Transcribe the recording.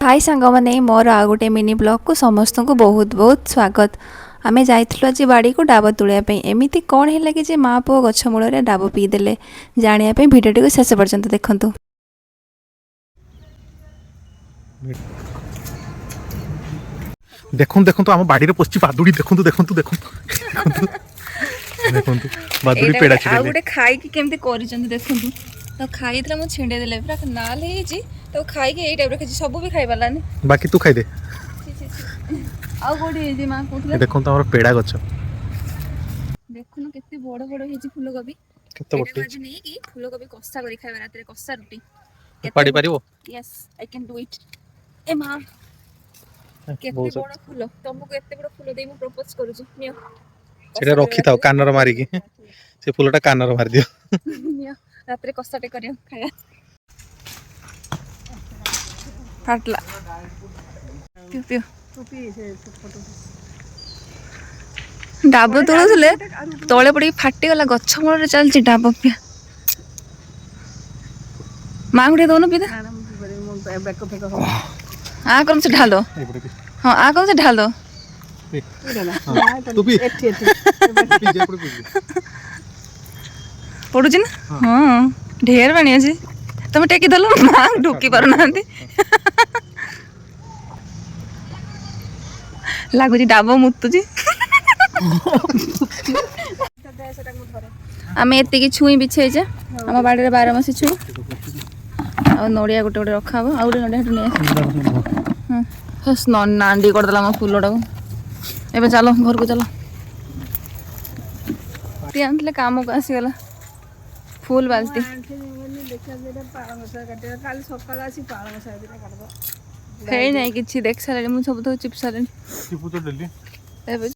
हाय सांग मैंने मोर आ गोटे मिनी ब्लॉग को समस्त को बहुत बहुत स्वागत। आमे जाइथिलु आज बाड़ी को डाब तुलिया एमती कौन है कि माँ पुओ गछ मूल डाब पीदेले जानिया भिडियो को शेष पर्यंत देखंतु। देखु देखु आम बाड़ी पशि बादुड़ी देखु देखु देखु देखु बादुड़ी पेड़ा छिड़े गोटे खाई केमती करिसंत देखंतु। तो खाई मु छिंडे देले पूरा नाल हे तो खाई के टाइप रखी सब भी खाई पालानी बाकी तू खाई दे आ गोटे माँ कहते देखु तो पेड़ा गछ देखुन केते बड़ बड़ हे फूलकोबी केते बटे आज नहीं कि फूलकोबी कस्सा करी खाइबा रात रे कस्सा रुटी पाड़ी पारिबो। Yes I can do it. ए माँ केते बड़ फूल तुमको एते बड़ फूल दे मु प्रपोज करू छी नियो सेटा रखी थाओ कानर मारी की से फूलटा कानर मार दियो नियो रात रे कस्सा टे करियो खाया फाटला पियो पियो डाब तोड़ुले तले पड़ी फाटीगला गछ मूल चलती डाब पिया माँ गुटे दौन पी आ कर से ढाल दो। हाँ आ कर से ढाल दो पड़ुची ना। हाँ ढेर पानी अच्छी तुम टेकी दल माँ ढुकी पार ना लगुच डाब मुतुची आम एति छुई बिछे आम बाड़ी 12 मासी छु आ नड़िया गोटे गोटे रखा आ गोटे नड़िया नांडी करदेला मो फूलटा एबे चलो घर को चलो आनते काम को आसीगला फूल बाल्टी है नहीं कि देख सारे मुझे सब तो चिप सारे